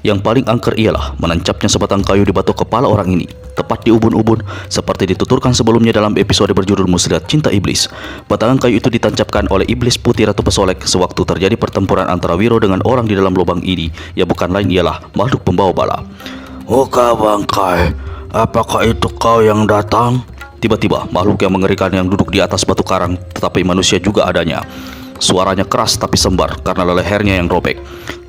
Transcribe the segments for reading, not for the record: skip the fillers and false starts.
Yang paling angker ialah menancapnya sebatang kayu di batok kepala orang ini, tepat di ubun-ubun, seperti dituturkan sebelumnya dalam episode berjudul Muslihat Cinta Iblis. Batangan kayu itu ditancapkan oleh iblis putih Ratu Pesolek sewaktu terjadi pertempuran antara Wiro dengan orang di dalam lubang ini, yang bukan lain ialah makhluk pembawa bala. Muka bangkai, apakah itu kau yang datang? Tiba-tiba makhluk yang mengerikan yang duduk di atas batu karang, tetapi manusia juga adanya. Suaranya keras tapi sembar karena lehernya yang robek.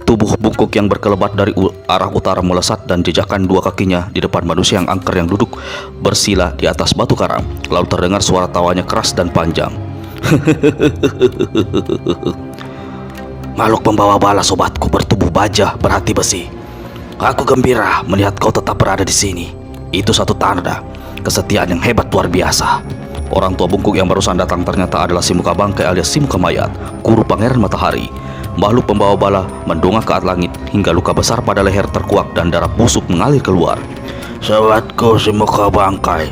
Tubuh bungkuk yang berkelebat dari arah utara melesat dan jejakkan dua kakinya di depan manusia yang angker yang duduk bersila di atas batu karang. Lalu terdengar suara tawanya keras dan panjang. Makhluk pembawa bala sobatku bertubuh baja berhati besi. Aku gembira melihat kau tetap berada di sini. Itu satu tanda kesetiaan yang hebat luar biasa. Orang tua bungkuk yang barusan datang ternyata adalah si muka bangkai alias si muka mayat, guru pangeran matahari. Makhluk pembawa bala mendongak ke atas langit hingga luka besar pada leher terkuak dan darah busuk mengalir keluar. Sobatku si muka bangkai,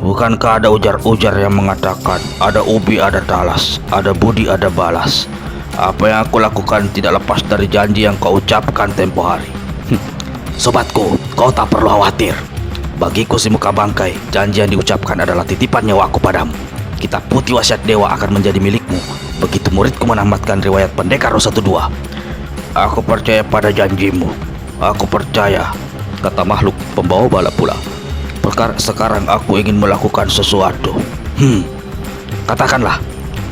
bukankah ada ujar-ujar yang mengatakan ada ubi ada talas, ada budi ada balas? Apa yang aku lakukan tidak lepas dari janji yang kau ucapkan tempo hari. Sobatku, kau tak perlu khawatir. Bagiku si muka bangkai, janji yang diucapkan adalah titipan nyawaku padamu. Kitab putih wasiat dewa akan menjadi milikmu begitu muridku menamatkan riwayat pendekar 112. Aku percaya pada janjimu. Aku percaya, kata makhluk pembawa bala pula. Sekarang aku ingin melakukan sesuatu. Katakanlah.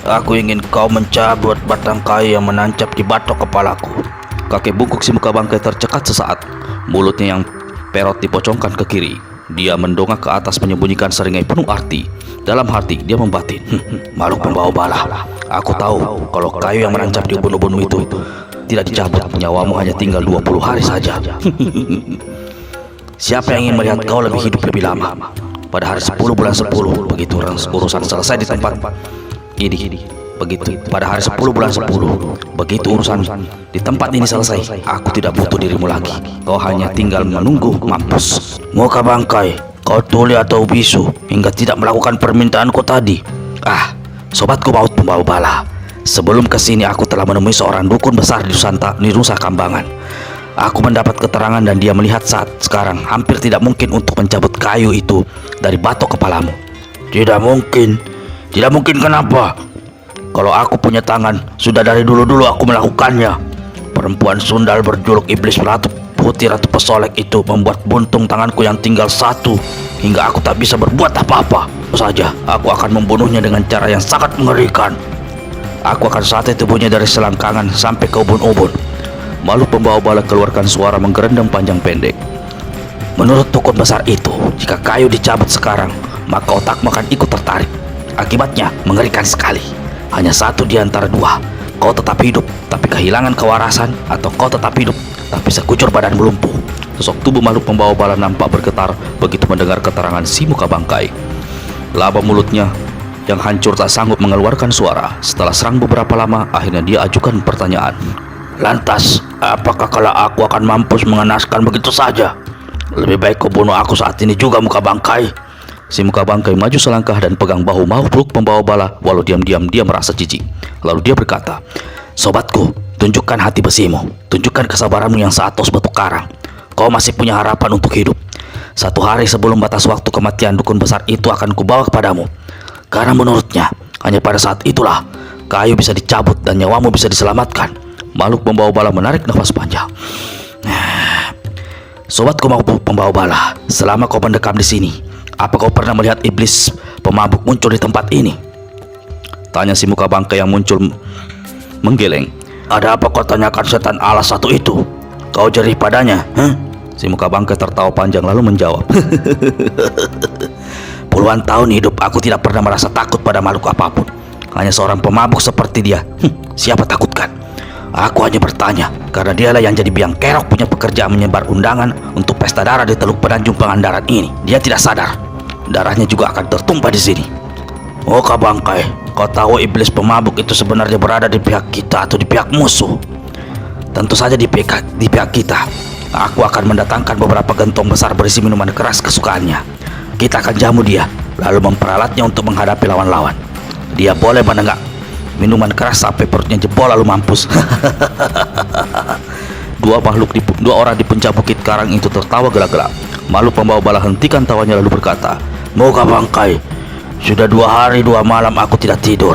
Aku ingin kau mencabut batang kayu yang menancap di batok kepalaku. Kakek bungkuk si muka bangkai tercekat sesaat. Mulutnya yang perot dipocongkan ke kiri. Dia mendongak ke atas menyembunyikan seringai penuh arti. Dalam hati dia membatin, makhluk pembawa bala, aku tahu kalau kayu yang menancap di ubun-ubun itu tidak dicabut, nyawamu hanya tinggal 20 hari saja. Siapa yang ingin melihat kau lebih hidup lebih lama? Pada hari 10 bulan 10, begitu urusan selesai di tempat ini. Begitu pada hari 10 bulan 10, begitu urusan di tempat ini selesai, aku tidak butuh dirimu lagi. Kau hanya tinggal menunggu mampus. Muka bangkai, kau tuli atau bisu hingga tidak melakukan permintaanku tadi? Sobatku maut pembawa bala, sebelum kesini aku telah menemui seorang dukun besar di Nusa Kambangan. Aku mendapat keterangan dan dia melihat saat sekarang hampir tidak mungkin untuk mencabut kayu itu dari batok kepalamu. Tidak mungkin. Tidak mungkin kenapa? Kalau aku punya tangan, sudah dari dulu-dulu aku melakukannya. Perempuan sundal berjuluk iblis Ratu Putih Ratu Pesolek itu membuat buntung tanganku yang tinggal satu hingga aku tak bisa berbuat apa-apa. Saja aku akan membunuhnya dengan cara yang sangat mengerikan. Aku akan sate tubuhnya dari selangkangan sampai ke ubun-ubun. Makhluk pembawa bala keluarkan suara menggerendam panjang pendek. Menurut dukun besar itu, jika kayu dicabut sekarang, maka otakmu akan ikut tertarik. Akibatnya mengerikan sekali. Hanya satu di antara dua. Kau tetap hidup tapi kehilangan kewarasan, atau kau tetap hidup tapi sekujur badanmu lumpuh. Sosok tubuh makhluk pembawa bala nampak bergetar begitu mendengar keterangan si muka bangkai. Laba mulutnya yang hancur tak sanggup mengeluarkan suara. Setelah serang beberapa lama, akhirnya dia ajukan pertanyaan. Lantas, apakah kalau aku akan mampus mengenaskan begitu saja? Lebih baik kau bunuh aku saat ini juga, muka bangkai. Si muka bangkai maju selangkah dan pegang bahu makhluk pembawa bala, walau diam-diam dia merasa jijik. Lalu dia berkata, Sobatku, tunjukkan hati besimu, tunjukkan kesabaranmu yang seatos batu karang. Kau masih punya harapan untuk hidup. Satu hari sebelum batas waktu kematian dukun besar itu akan kubawa kepadamu. Karena menurutnya, hanya pada saat itulah kayu bisa dicabut dan nyawamu bisa diselamatkan. Makhluk pembawa bala menarik nafas panjang. Sobatku mau pembawa bala, selama kau mendekam di sini, apa kau pernah melihat iblis pemabuk muncul di tempat ini? Tanya si muka bangkai yang muncul menggeleng. Ada apa kau tanyakan setan alas satu itu? Kau jerih padanya, Si muka bangkai tertawa panjang lalu menjawab. Puluhan tahun hidup aku tidak pernah merasa takut pada makhluk apapun. Hanya seorang pemabuk seperti dia. Siapa takutkan? Aku hanya bertanya karena dialah yang jadi biang kerok punya pekerjaan menyebar undangan untuk pesta darah di Teluk Penanjung Pangandaran ini. Dia tidak sadar darahnya juga akan tertumpah di sini. Muka bangkai, kau tahu iblis pemabuk itu sebenarnya berada di pihak kita atau di pihak musuh? Tentu saja di pihak kita. Aku akan mendatangkan beberapa gentong besar berisi minuman keras kesukaannya. Kita akan jamu dia, lalu memperalatnya untuk menghadapi lawan-lawan. Dia boleh menenggak minuman keras sampai perutnya jebol lalu mampus. 2 Dua orang di puncak bukit karang itu tertawa gelak-gelak. Makhluk pembawa bala hentikan tawanya lalu berkata, Moga bangkai, sudah 2 hari 2 malam aku tidak tidur.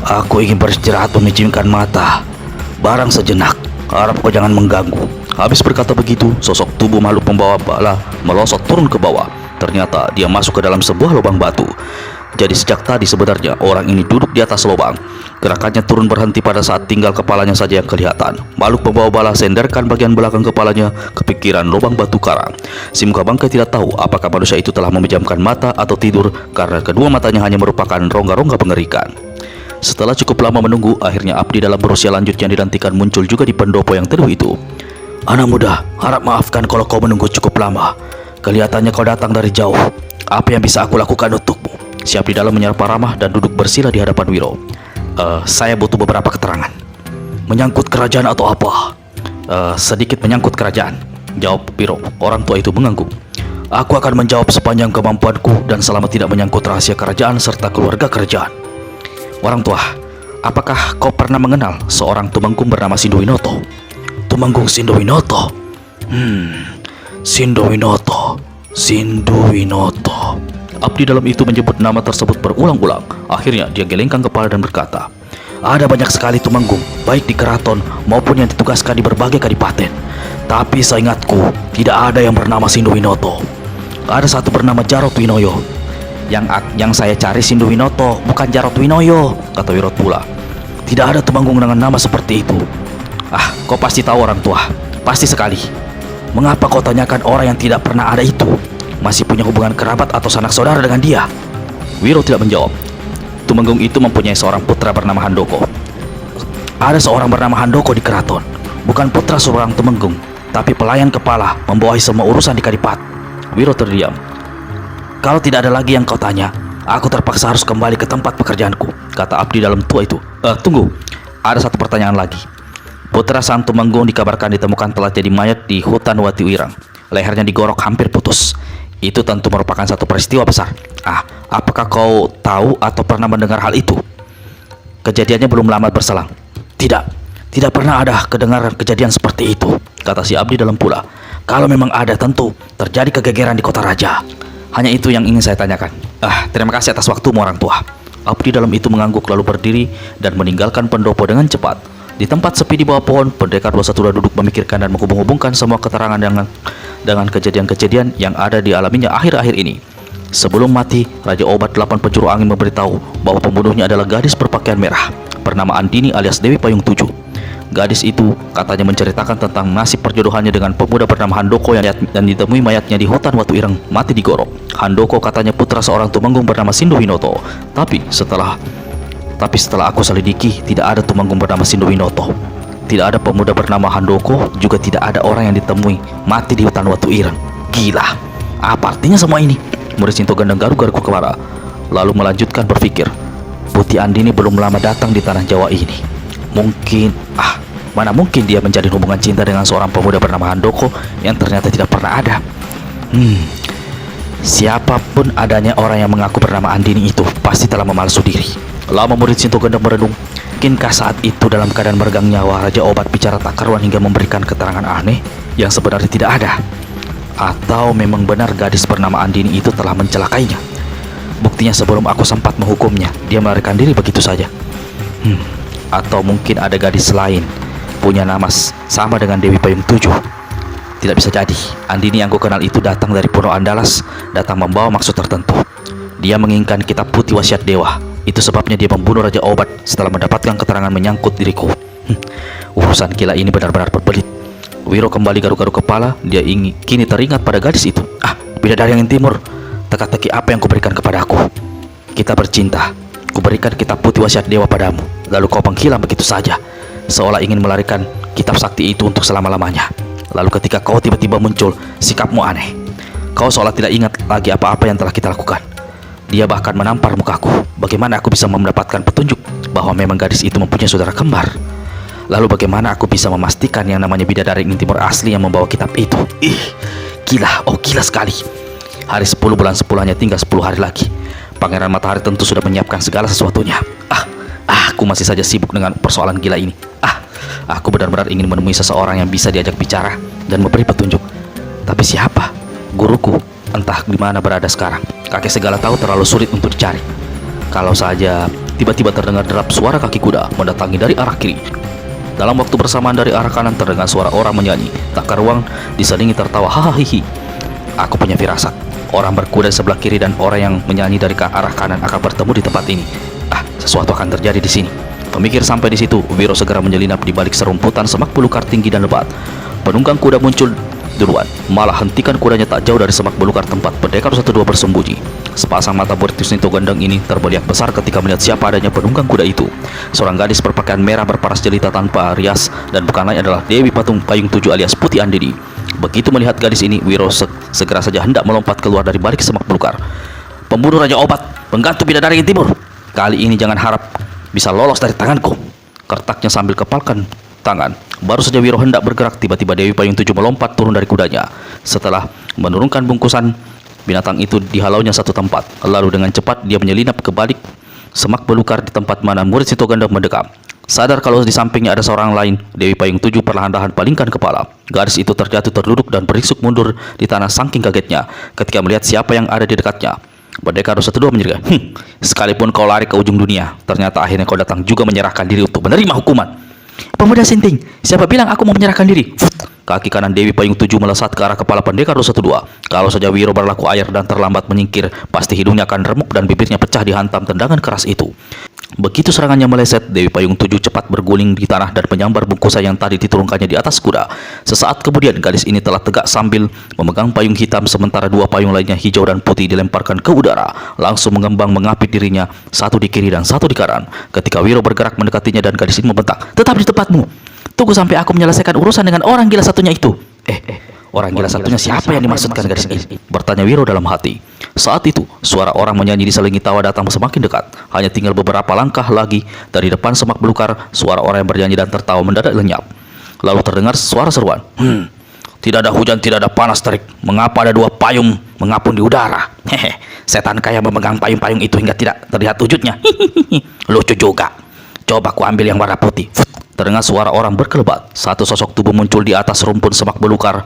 Aku ingin beristirahat memejamkan mata. Barang sejenak, harap kau jangan mengganggu. Habis berkata begitu, sosok tubuh makhluk pembawa bala melosot turun ke bawah. Ternyata dia masuk ke dalam sebuah lubang batu. Jadi sejak tadi sebenarnya orang ini duduk di atas lubang. Gerakannya turun berhenti pada saat tinggal kepalanya saja yang kelihatan. Makhluk pembawa bala senderkan bagian belakang kepalanya ke pikiran lubang batu karang. Si muka bangkai tidak tahu apakah manusia itu telah memejamkan mata atau tidur, karena kedua matanya hanya merupakan rongga-rongga mengerikan. Setelah cukup lama menunggu, akhirnya abdi dalam berusia lanjut yang dinantikan muncul juga di pendopo yang teduh itu. Anak muda, harap maafkan kalau kau menunggu cukup lama. Kelihatannya kau datang dari jauh. Apa yang bisa aku lakukan untukmu? Si abdi dalam menyapa ramah dan duduk bersila di hadapan Wiro. Saya butuh beberapa keterangan. Menyangkut kerajaan atau apa? Sedikit menyangkut kerajaan, jawab Wiro. Orang tua itu mengangguk. Aku akan menjawab sepanjang kemampuanku dan selama tidak menyangkut rahasia kerajaan serta keluarga kerajaan. Orang tua, apakah kau pernah mengenal seorang tumenggung bernama Sindowinoto? Tumenggung Sindowinoto? Sindowinoto. Abdi dalam itu menyebut nama tersebut berulang-ulang. Akhirnya dia gelengkan kepala dan berkata, ada banyak sekali tumenggung, baik di keraton maupun yang ditugaskan di berbagai kadipaten. Tapi seingatku, tidak ada yang bernama Sindowinoto. Ada satu bernama Jarot Winoyo. Yang saya cari Sindowinoto, bukan Jarot Winoyo, kata Wirot pula. Tidak ada tumenggung dengan nama seperti itu. Kau pasti tahu orang tua. Pasti sekali. Mengapa kau tanyakan orang yang tidak pernah ada itu? Masih punya hubungan kerabat atau sanak saudara dengan dia? Wiro tidak menjawab. Tumenggung itu mempunyai seorang putra bernama Handoko. Ada seorang bernama Handoko di keraton. Bukan putra seorang tumenggung, tapi pelayan kepala membawahi semua urusan di kadipat. Wiro terdiam. Kalau tidak ada lagi yang kau tanya, aku terpaksa harus kembali ke tempat pekerjaanku, kata abdi dalam tua itu. Tunggu, ada satu pertanyaan lagi. Putra sang tumenggung dikabarkan ditemukan telah jadi mayat di hutan Wati Wirang. Lehernya digorok hampir putus. Itu tentu merupakan satu peristiwa besar. Apakah kau tahu atau pernah mendengar hal itu? Kejadiannya belum lama berselang. Tidak pernah ada kedengaran kejadian seperti itu, kata si abdi dalam pula. Kalau memang ada, tentu terjadi kegegeran di kota raja. Hanya itu yang ingin saya tanyakan. Terima kasih atas waktumu orang tua. Abdi dalam itu mengangguk lalu berdiri dan meninggalkan pendopo dengan cepat. Di tempat sepi di bawah pohon, pendekar dua satulah duduk memikirkan dan menghubung-hubungkan semua keterangan dengan kejadian-kejadian yang ada dialaminya akhir-akhir ini. Sebelum mati, Raja Obat 8 penjuru angin memberitahu bahwa pembunuhnya adalah gadis berpakaian merah bernama Andini alias Dewi Payung 7. Gadis itu katanya menceritakan tentang nasib perjodohannya dengan pemuda bernama Handoko yang ditemui mayatnya di hutan Watu Ireng mati digorok. Handoko katanya putra seorang tumenggung bernama Sindowinoto. Tapi setelah aku selidiki, tidak ada tumenggung bernama Sindowinoto. Tidak ada pemuda bernama Handoko, juga tidak ada orang yang ditemui mati di hutan Watu Ireng. Gila, apa artinya semua ini? Murid Sinto Gendeng garuk-garuk kepala, lalu melanjutkan berpikir. Putih Andini belum lama datang di tanah Jawa ini. Mana mungkin dia menjalin hubungan cinta dengan seorang pemuda bernama Handoko yang ternyata tidak pernah ada. Siapapun adanya orang yang mengaku bernama Andini itu pasti telah memalsu diri. Lama murid Sinto Gendeng merenung. Mungkinkah saat itu dalam keadaan meregang nyawa, Raja Obat bicara tak karuan hingga memberikan keterangan aneh yang sebenarnya tidak ada? Atau memang benar gadis bernama Andini itu telah mencelakainya? Buktinya sebelum aku sempat menghukumnya, dia melarikan diri begitu saja. Atau mungkin ada gadis lain punya nama sama dengan Dewi Payung 7. Tidak bisa jadi. Andini yang ku kenal itu datang dari Pulau Andalas, datang membawa maksud tertentu. Dia menginginkan kitab putih wasiat dewa. Itu sebabnya dia membunuh Raja Obat setelah mendapatkan keterangan menyangkut diriku. Urusan gila ini benar-benar berbelit. Wiro kembali garuk-garuk kepala. Dia kini teringat pada gadis itu. Bidadari angin timur, teka-teki apa yang kuberikan kepadaku? Kita bercinta. Kuberikan kitab putih wasiat dewa padamu, lalu kau menghilang begitu saja, seolah ingin melarikan kitab sakti itu untuk selama-lamanya. Lalu ketika kau tiba-tiba muncul, sikapmu aneh. Kau seolah tidak ingat lagi apa-apa yang telah kita lakukan. Dia bahkan menampar mukaku. Bagaimana aku bisa mendapatkan petunjuk bahwa memang gadis itu mempunyai saudara kembar? Lalu bagaimana aku bisa memastikan yang namanya bidadari ingin timur asli yang membawa kitab itu? Gila, gila sekali. Hari 10 bulan 10 hanya tinggal 10 hari lagi. Pangeran Matahari tentu sudah menyiapkan segala sesuatunya. Aku masih saja sibuk dengan persoalan gila ini. Aku benar-benar ingin menemui seseorang yang bisa diajak bicara dan memberi petunjuk. Tapi siapa? Guruku, entah di mana berada sekarang. Kakek segala tahu terlalu sulit untuk dicari. Kalau saja tiba-tiba terdengar derap suara kaki kuda mendatangi dari arah kiri. Dalam waktu bersamaan dari arah kanan terdengar suara orang menyanyi. Tak karuang diselingi tertawa hahaha. Aku punya firasat, orang berkuda di sebelah kiri dan orang yang menyanyi dari ke arah kanan akan bertemu di tempat ini. Sesuatu akan terjadi di sini. Pemikir sampai di situ, Wiro segera menyelinap di balik serumputan semak belukar tinggi dan lebat. Penunggang kuda muncul duluan, malah hentikan kudanya tak jauh dari semak belukar tempat pendekar 12 bersembunyi. Sepasang mata Bortius Nito Gandang ini terbeliak besar ketika melihat siapa adanya penunggang kuda itu. Seorang gadis berpakaian merah berparas jelita tanpa rias dan bukan lain adalah Dewi Patung Payung 7 alias Putih Andini. Begitu melihat gadis ini, Wiro segera saja hendak melompat keluar dari balik semak belukar. Pembunuh Raja Obat, penggantung bidadari yang timur. Kali ini jangan harap bisa lolos dari tanganku, kertaknya sambil kepalkan tangan. Baru saja Wiro hendak bergerak, tiba-tiba Dewi Payung 7 melompat turun dari kudanya. Setelah menurunkan bungkusan, binatang itu dihalaunya satu tempat. Lalu dengan cepat dia menyelinap ke balik semak belukar di tempat mana murid Sito Gandang mendekam. Sadar kalau di sampingnya ada seorang lain, Dewi Payung 7 perlahan-lahan palingkan kepala. Gadis itu terjatuh terduduk dan beringsut mundur di tanah saking kagetnya ketika melihat siapa yang ada di dekatnya. Pendekar 12 menyergap. Sekalipun kau lari ke ujung dunia, ternyata akhirnya kau datang juga menyerahkan diri untuk menerima hukuman. Pemuda Sinting, siapa bilang aku mau menyerahkan diri? Kaki kanan Dewi Payung 7 melesat ke arah kepala pendekar 12. Kalau saja Wiro berlaku air dan terlambat menyingkir, pasti hidungnya akan remuk dan bibirnya pecah dihantam tendangan keras itu. Begitu serangannya meleset, Dewi Payung 7 cepat berguling di tanah dan menyambar bungkusan yang tadi diturunkannya di atas kuda. Sesaat kemudian gadis ini telah tegak sambil memegang payung hitam, sementara dua payung lainnya hijau dan putih dilemparkan ke udara, langsung mengembang mengapit dirinya, satu di kiri dan satu di kanan. Ketika Wiro bergerak mendekatinya dan gadis ini membentak, "Tetap di tempatmu. Tunggu sampai aku menyelesaikan urusan dengan orang gila satunya itu." Orang gila satunya siapa yang dimaksudkan gadis ini? Bertanya Wiro dalam hati. Saat itu, suara orang menyanyi diselingi tawa datang semakin dekat. Hanya tinggal beberapa langkah lagi dari depan semak belukar, suara orang yang bernyanyi dan tertawa mendadak lenyap. Lalu terdengar suara seruan. Tidak ada hujan, tidak ada panas terik. Mengapa ada dua payung mengapung di udara? Setan kaya memegang payung-payung itu hingga tidak terlihat wujudnya. Lucu juga. Coba ku ambil yang warna putih. Terdengar suara orang berkelebat. Satu sosok tubuh muncul di atas rumpun semak belukar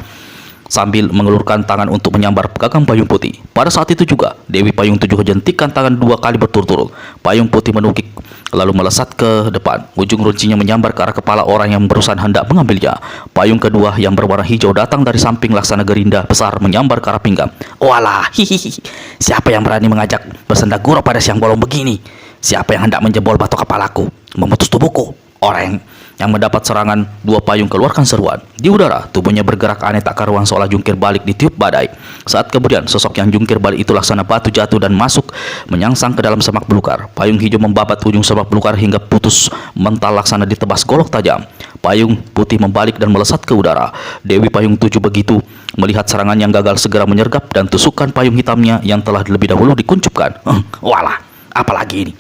sambil mengelurkan tangan untuk menyambar gagang payung putih. Pada saat itu juga, Dewi Payung 7 hentikan tangan 2 kali berturut-turut. Payung putih menukik, lalu melesat ke depan. Ujung runcinya menyambar ke arah kepala orang yang berusaha hendak mengambilnya. Payung kedua yang berwarna hijau datang dari samping laksana gerinda besar menyambar ke arah pinggang. Walah, hihihi. Siapa yang berani mengajak bersenda gurau pada siang bolong begini? Siapa yang hendak menjebol batu kepalaku, memutus tubuhku? Orang yang mendapat serangan dua payung keluarkan seruan. Di udara, tubuhnya bergerak aneh tak karuan seolah jungkir balik ditiup badai. Saat kemudian, sosok yang jungkir balik itu laksana batu jatuh dan masuk menyangsang ke dalam semak belukar. Payung hijau membabat ujung semak belukar hingga putus mental laksana ditebas golok tajam. Payung putih membalik dan melesat ke udara. Dewi Payung 7 begitu melihat serangan yang gagal segera menyergap dan tusukkan payung hitamnya yang telah lebih dahulu dikuncupkan. Walah, apalagi ini?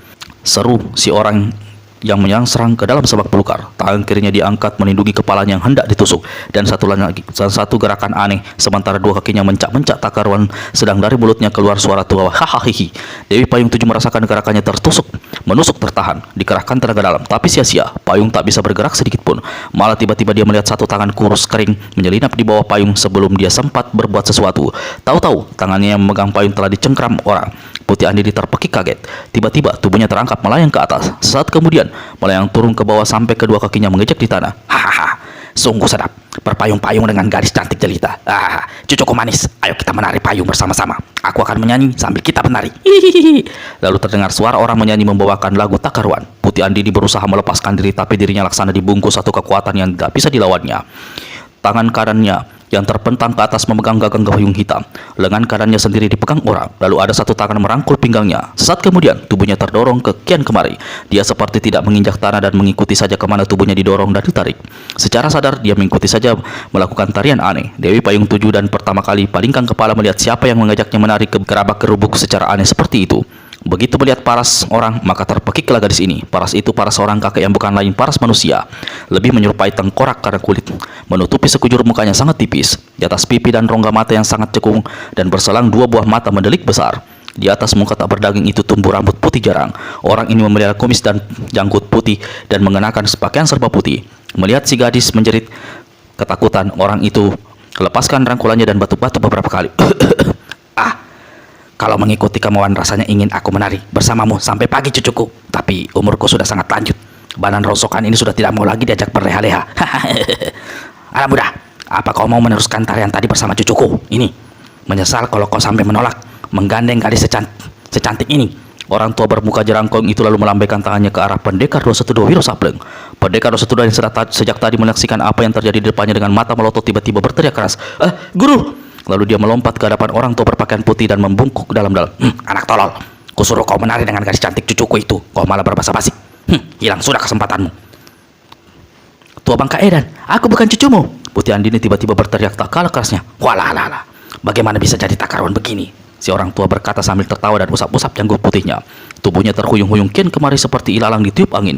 Seru si orang yang serang ke dalam semak belukar. Tangan kirinya diangkat melindungi kepalanya yang hendak ditusuk, dan satu gerakan aneh sementara dua kakinya mencak-mencak tak karuan, sedang dari mulutnya keluar suara tawa hahaha. Dewi Payung 7 merasakan gerakannya menusuk tertahan, dikerahkan tenaga dalam, tapi sia-sia. Payung tak bisa bergerak sedikit pun. Malah tiba-tiba dia melihat satu tangan kurus kering menyelinap di bawah payung sebelum dia sempat berbuat sesuatu. Tahu-tahu tangannya yang memegang payung telah dicengkram orang. Putih Andini terpekik kaget. Tiba-tiba tubuhnya terangkat melayang ke atas. Saat kemudian melayang turun ke bawah sampai kedua kakinya mengejek di tanah. Hahaha, sungguh sedap berpayung-payung dengan gadis cantik jelita. Cucuku manis, ayo kita menari payung bersama-sama. Aku akan menyanyi sambil kita menari. Hihihi. Lalu terdengar suara orang menyanyi membawakan lagu tak karuan. Putih Andini berusaha melepaskan diri, tapi dirinya laksana dibungkus satu kekuatan yang tidak bisa dilawannya. Tangan kanannya yang terpentang ke atas memegang gagang payung hitam. Lengan kanannya sendiri dipegang orang. Lalu ada satu tangan merangkul pinggangnya. Sesaat kemudian tubuhnya terdorong ke kian kemari. Dia seperti tidak menginjak tanah dan mengikuti saja kemana tubuhnya didorong dan ditarik. Secara sadar dia mengikuti saja melakukan tarian aneh. Dewi Payung 7 dan pertama kali palingkan kepala melihat siapa yang mengajaknya menari ke gerabak kerubuk secara aneh seperti itu. Begitu melihat paras orang, maka terpekiklah gadis ini. Paras itu paras seorang kakek yang bukan lain paras manusia. Lebih menyerupai tengkorak karena kulit menutupi sekujur mukanya sangat tipis. Di atas pipi dan rongga mata yang sangat cekung dan berselang dua buah mata mendelik besar. Di atas muka tak berdaging itu tumbuh rambut putih jarang. Orang ini memelihara kumis dan janggut putih dan mengenakan pakaian serba putih. Melihat si gadis menjerit ketakutan, orang itu lepaskan rangkulannya dan batuk-batuk beberapa kali. Kalau mengikuti kemauan rasanya ingin aku menari bersamamu sampai pagi cucuku. Tapi umurku sudah sangat lanjut. Badan rongsokan ini sudah tidak mau lagi diajak berleha-leha. Anak muda, apa kau mau meneruskan tarian tadi bersama cucuku ini? Menyesal kalau kau sampai menolak menggandeng gadis secantik ini. Orang tua bermuka jerangkong itu lalu melambaikan tangannya ke arah Pendekar 212 Wiro Sableng. Pendekar 212 yang sejak tadi menyaksikan apa yang terjadi di depannya dengan mata melotot tiba-tiba berteriak keras, "Guru!" Lalu dia melompat ke hadapan orang tua berpakaian putih dan membungkuk dalam-dalam. Anak tolol, kusuruh kau menari dengan gadis cantik cucuku itu, kau malah berbasa-basi. Hilang sudah kesempatanmu. Tua Bangka Edan, aku bukan cucumu. Putih Andini tiba-tiba berteriak tak kalah kerasnya. Walah, bagaimana bisa jadi takaruan begini? Si orang tua berkata sambil tertawa dan usap-usap janggut putihnya. Tubuhnya terhuyung-huyung kian kemari seperti ilalang ditiup angin.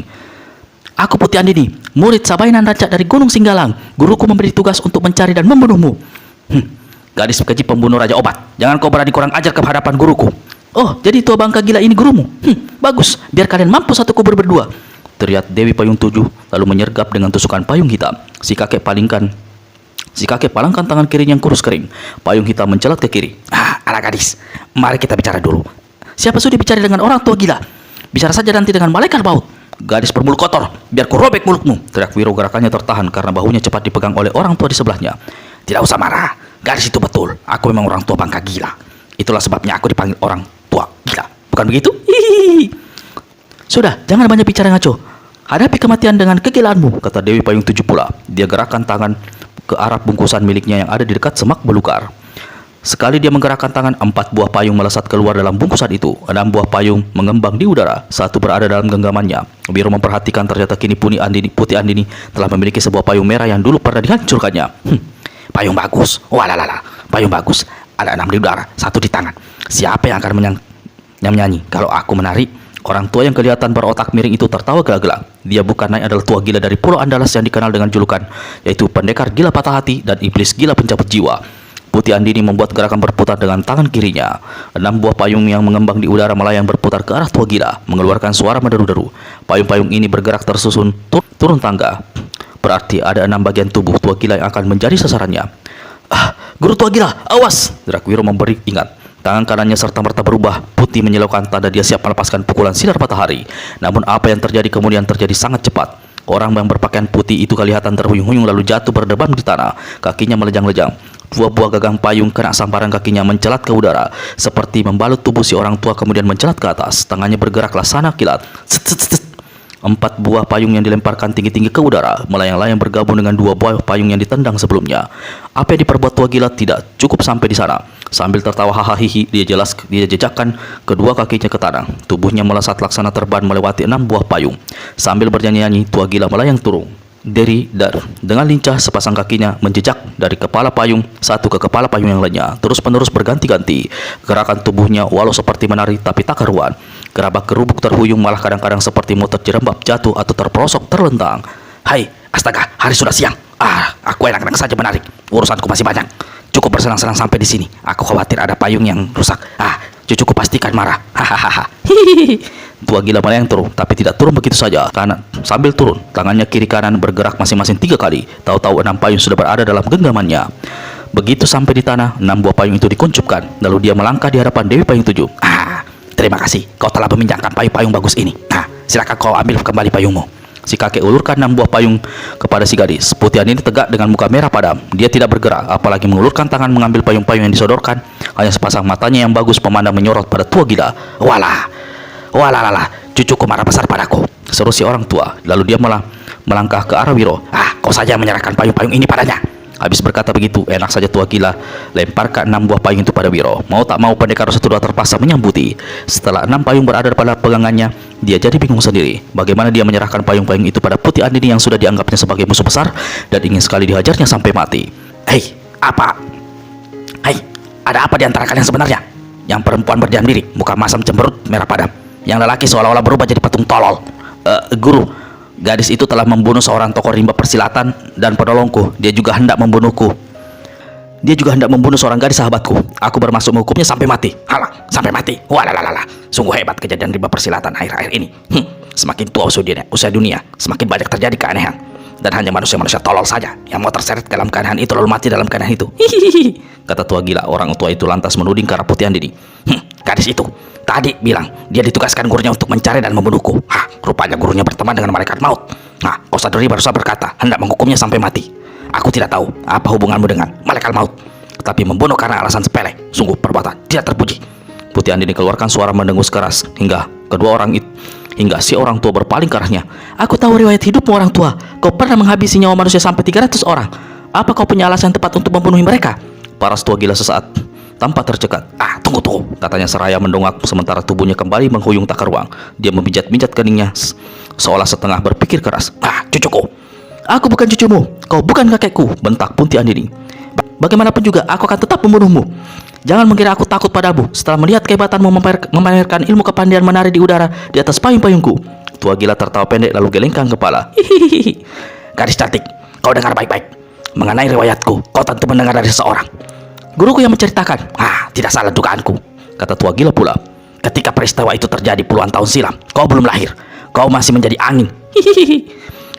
Aku Putih Andini, murid Sabainan Rancak dari Gunung Singgalang. Guruku memberi tugas untuk mencari dan membunuhmu. Gadis keji pembunuh Raja Obat, jangan kau berani kurang ajar ke hadapan guruku. Oh, jadi tua bangka gila ini gurumu? Bagus, biar kalian mampus satu kubur berdua. Teriak Dewi Payung 7 lalu menyergap dengan tusukan payung hitam. Si kakek palangkan tangan kirinya yang kurus kering. Payung hitam mencelat ke kiri. Anak gadis, mari kita bicara dulu. Siapa sudi bicara dengan orang tua gila? Bicara saja nanti dengan malaikat baut. Gadis bermulut kotor, biar ku robek mulutmu. Teriak Wiro, gerakannya tertahan karena bahunya cepat dipegang oleh orang tua di sebelahnya. Tidak usah marah, gadis itu betul. Aku memang orang tua bangka gila. Itulah sebabnya aku dipanggil orang tua gila. Bukan begitu? Hihihi. Sudah, jangan banyak bicara ngaco. Hadapi kematian dengan kegilaanmu, kata Dewi Payung 7 pula. Dia gerakkan tangan ke arah bungkusan miliknya yang ada di dekat semak belukar. Sekali dia menggerakkan tangan, 4 buah payung melesat keluar dalam bungkusan itu. 6 buah payung mengembang di udara. 1 berada dalam genggamannya. Wiro memperhatikan ternyata kini Putih Andini telah memiliki sebuah payung merah yang dulu pernah dihancurkannya. Payung bagus. Walalala, payung bagus. Ada 6 di udara, 1 di tangan. Siapa yang akan menyanyi kalau aku menari? Orang tua yang kelihatan berotak miring itu tertawa gelak-gelak. Dia bukan lain adalah tua gila dari Pulau Andalas yang dikenal dengan julukan, yaitu Pendekar Gila Patah Hati dan Iblis Gila Pencabut Jiwa. Putih Andini membuat gerakan berputar dengan tangan kirinya. 6 buah payung yang mengembang di udara melayang berputar ke arah tua gila, mengeluarkan suara menderu-deru. Payung-payung ini bergerak tersusun turun tangga. Berarti ada 6 bagian tubuh tua gila yang akan menjadi sasarannya. Guru tua gila, awas! Teriak Wiro memberi ingat. Tangan kanannya serta-merta berubah putih menyilaukan tanda dia siap melepaskan pukulan sinar matahari. Namun apa yang terjadi kemudian terjadi sangat cepat. Orang yang berpakaian putih itu kelihatan terhuyung-huyung lalu jatuh berdebam di tanah. Kakinya melejang-lejang. 2 buah gagang payung kena sambaran kakinya mencelat ke udara, seperti membalut tubuh si orang tua kemudian mencelat ke atas. Tangannya bergerak laksana kilat. 4 buah payung yang dilemparkan tinggi-tinggi ke udara, melayang-layang bergabung dengan 2 buah payung yang ditendang sebelumnya. Apa yang diperbuat tua gila tidak cukup sampai di sana. Sambil tertawa hahaha, dia jejakkan kedua kakinya ke tanah. Tubuhnya melesat laksana terbang melewati 6 buah payung. Sambil bernyanyi-nyanyi, tua gila melayang turun. Dengan lincah sepasang kakinya menjejak dari kepala payung satu ke kepala payung yang lainnya, terus-menerus berganti-ganti. Gerakan tubuhnya walau seperti menari tapi tak karuan. Gerabak gerubuk terhuyung malah kadang-kadang seperti mau terjerembab jatuh atau terperosok terlentang. Hai, astaga, hari sudah siang. Aku enak-enak saja menarik. Urusanku masih banyak. Cukup bersenang-senang sampai di sini. Aku khawatir ada payung yang rusak. Cucuku pastikan marah. Hahaha. Tua gila melayang turun, tapi tidak turun begitu saja. Karena sambil turun, tangannya kiri kanan bergerak masing-masing 3 kali. Tahu-tahu 6 payung sudah berada dalam genggamannya. Begitu sampai di tanah, 6 buah payung itu dikuncupkan. Lalu dia melangkah di hadapan Dewi Payung 7. Terima kasih. Kau telah meminjamkan payung-payung bagus ini. Silakan kau ambil kembali payungmu. Si kakek ulurkan 6 buah payung kepada si gadis. Putih Andini tegak dengan muka merah padam. Dia tidak bergerak, apalagi mengulurkan tangan mengambil payung-payung yang disodorkan. Hanya sepasang matanya yang bagus memandang menyorot pada tua gila. Walah, cucuku marah besar padaku, seru si orang tua. Lalu dia melangkah ke arah Wiro. Kau saja menyerahkan payung-payung ini padanya. Habis berkata begitu, enak saja tua gila lemparkan 6 buah payung itu pada Wiro. Mau tak mau Pendekar 112 terpaksa menyambuti. Setelah 6 payung berada pada pegangannya, dia jadi bingung sendiri. Bagaimana dia menyerahkan payung-payung itu pada Putih Andini yang sudah dianggapnya sebagai musuh besar dan ingin sekali dihajarnya sampai mati. Hei, ada apa di antara kalian sebenarnya? Yang perempuan berdiam diri, muka masam cemberut merah padam. Yang lelaki seolah-olah berubah jadi patung tolol. Guru, gadis itu telah membunuh seorang tokoh rimba persilatan dan penolongku. Dia juga hendak membunuhku. Dia juga hendak membunuh seorang gadis sahabatku. Aku bermaksud menghukumnya sampai mati. Sampai mati? Walalala, sungguh hebat kejadian rimba persilatan akhir-akhir ini. Semakin tua usia dunia, semakin banyak terjadi keanehan. dan hanya manusia-manusia tolol saja yang mau terseret dalam keadaan itu lalu mati dalam keadaan itu. Hihihi, kata tua gila. Orang tua itu lantas menuding ke arah Putih Andini. Gadis itu tadi bilang dia ditugaskan gurunya untuk mencari dan membunuhku. Rupanya gurunya berteman dengan malaikat maut. Ustadz Dori barusan berkata hendak menghukumnya sampai mati. Aku tidak tahu apa hubunganmu dengan malaikat maut, tapi membunuh karena alasan sepele sungguh perbuatan tidak terpuji. Putih Andini keluarkan suara mendengus keras hingga si orang tua berpaling ke arahnya. Aku tahu riwayat hidupmu orang tua. Kau pernah menghabisi nyawa manusia sampai 300 orang. Apa kau punya alasan tepat untuk membunuh mereka? Paras tua gila sesaat tanpa tercekat. Tunggu, katanya seraya mendongak sementara tubuhnya kembali menghuyung tak karuang. Dia memijat-mijat keningnya seolah setengah berpikir keras. Cucuku. Aku bukan cucumu. Kau bukan kakekku, bentak Putih Andini. Bagaimanapun juga aku akan tetap membunuhmu. Jangan mengira aku takut padamu setelah melihat kehebatanmu memamerkan ilmu kepandaian menari di udara di atas payung-payungku. Tua gila tertawa pendek lalu gelengkan kepala. Hihihi. Gadis cantik, kau dengar baik-baik. Mengenai riwayatku, kau tentu mendengar dari seseorang. Guruku yang menceritakan. Tidak salah dugaanku, kata tua gila pula. Ketika peristiwa itu terjadi puluhan tahun silam, kau belum lahir. Kau masih menjadi angin. Hihihi.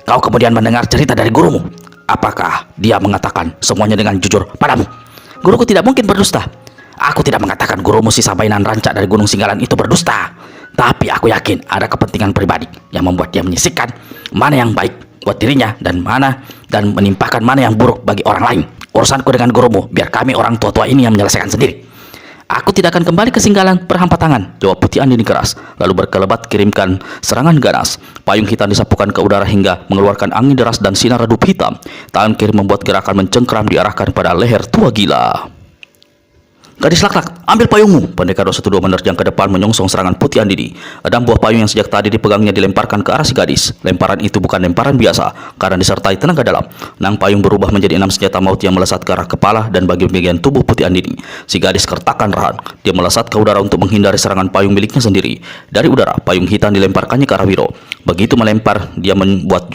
Kau kemudian mendengar cerita dari gurumu. Apakah dia mengatakan semuanya dengan jujur padamu? Guruku tidak mungkin berdusta. Aku tidak mengatakan gurumu si Sabainan rancak dari Gunung Singgalan itu berdusta. Tapi aku yakin ada kepentingan pribadi yang membuat dia menyisikkan mana yang baik buat dirinya dan menimpakan mana yang buruk bagi orang lain. Urusanku dengan gurumu biar kami orang tua-tua ini yang menyelesaikan sendiri. Aku tidak akan kembali ke Singgalan berhampa tangan, jawab Putih Andini keras. Lalu berkelebat kirimkan serangan ganas. Payung hitam disapukan ke udara hingga mengeluarkan angin deras dan sinar redup hitam. Tangan kiri membuat gerakan mencengkram diarahkan pada leher tua gila. Gadis lak-lak, ambil payungmu. Pendekar 212 menerjang ke depan menyongsong serangan Putih Andini. Enam buah payung yang sejak tadi dipegangnya dilemparkan ke arah si gadis. Lemparan itu bukan lemparan biasa karena disertai tenaga dalam. Nang payung berubah menjadi 6 senjata maut yang melesat ke arah kepala dan bagian tubuh Putih Andini. Si gadis kertakan rahan. Dia melesat ke udara untuk menghindari serangan payung miliknya sendiri. Dari udara, payung hitam dilemparkannya ke arah Wiro. Begitu melempar, dia membuat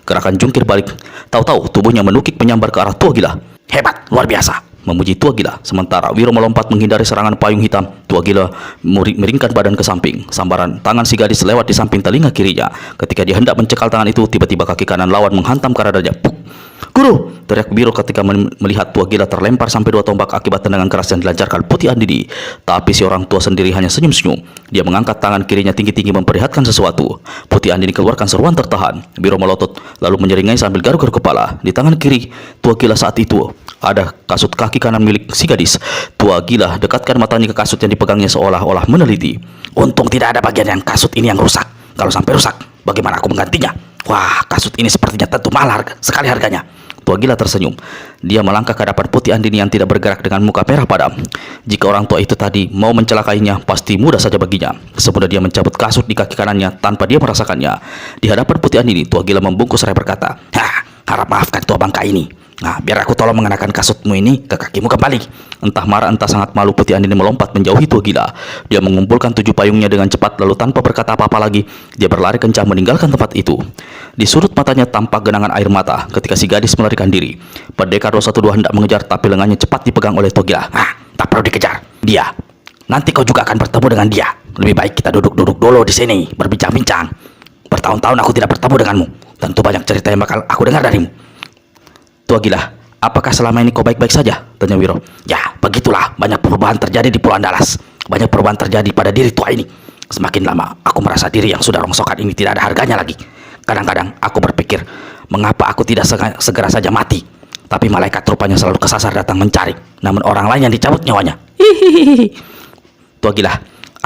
gerakan jungkir balik. Tahu-tahu tubuhnya menukik menyambar ke arah tua gila. Hebat, luar biasa, memuji tua gila. Sementara Wiro melompat menghindari serangan payung hitam. Tua gila miringkan badan ke samping. Sambaran tangan si gadis lewat di samping telinga kirinya. Ketika dia hendak mencekal tangan itu, tiba-tiba kaki kanan lawan menghantam ke arah dadanya. Puk! Guru! Teriak Wiro ketika melihat tua gila terlempar sampai 2 tombak akibat tendangan keras yang dilancarkan Putih Andini. Tapi si orang tua sendiri hanya senyum-senyum. Dia mengangkat tangan kirinya tinggi-tinggi memperlihatkan sesuatu. Putih Andini keluarkan seruan tertahan. Wiro melotot lalu menyeringai sambil garuk-garuk kepala. Di tangan kiri tua gila saat itu ada kasut kaki kanan milik si gadis. Tua gila dekatkan matanya ke kasut yang dipegangnya seolah-olah meneliti. Untung tidak ada bagian yang kasut ini yang rusak. Kalau sampai rusak, bagaimana aku menggantinya? Wah, kasut ini sepertinya tentu mahal sekali harganya. Tua gila tersenyum. Dia melangkah ke hadapan Putih Andini yang tidak bergerak dengan muka merah padam. Jika orang tua itu tadi mau mencelakainya, pasti mudah saja baginya. Semudah dia mencabut kasut di kaki kanannya tanpa dia merasakannya. Di hadapan Putih Andini, tua gila membungkus seraya berkata, harap maafkan tua bangka ini. Biar aku tolong mengenakan kasutmu ini ke kakimu kembali. Entah marah entah sangat malu, Putih Andini melompat menjauhi tua gila. Dia mengumpulkan 7 payungnya dengan cepat lalu tanpa berkata apa-apa lagi, dia berlari kencang meninggalkan tempat itu. Di sudut matanya tampak genangan air mata ketika si gadis melarikan diri. Pendekar 212 hendak mengejar tapi lengannya cepat dipegang oleh tua gila. Tak perlu dikejar. Dia. Nanti kau juga akan bertemu dengan dia. Lebih baik kita duduk-duduk dulu di sini berbincang-bincang. Bertahun-tahun aku tidak bertemu denganmu. Tentu banyak cerita yang bakal aku dengar darimu. Tua gila, apakah selama ini kau baik-baik saja? Tanya Wiro. Ya, begitulah. Banyak perubahan terjadi di Pulau Andalas. Banyak perubahan terjadi pada diri tua ini. Semakin lama, aku merasa diri yang sudah rongsokan ini tidak ada harganya lagi. Kadang-kadang aku berpikir, mengapa aku tidak segera saja mati? Tapi malaikat rupanya selalu kesasar datang mencari. Namun orang lain yang dicabut nyawanya. Hihihi. Tua gila,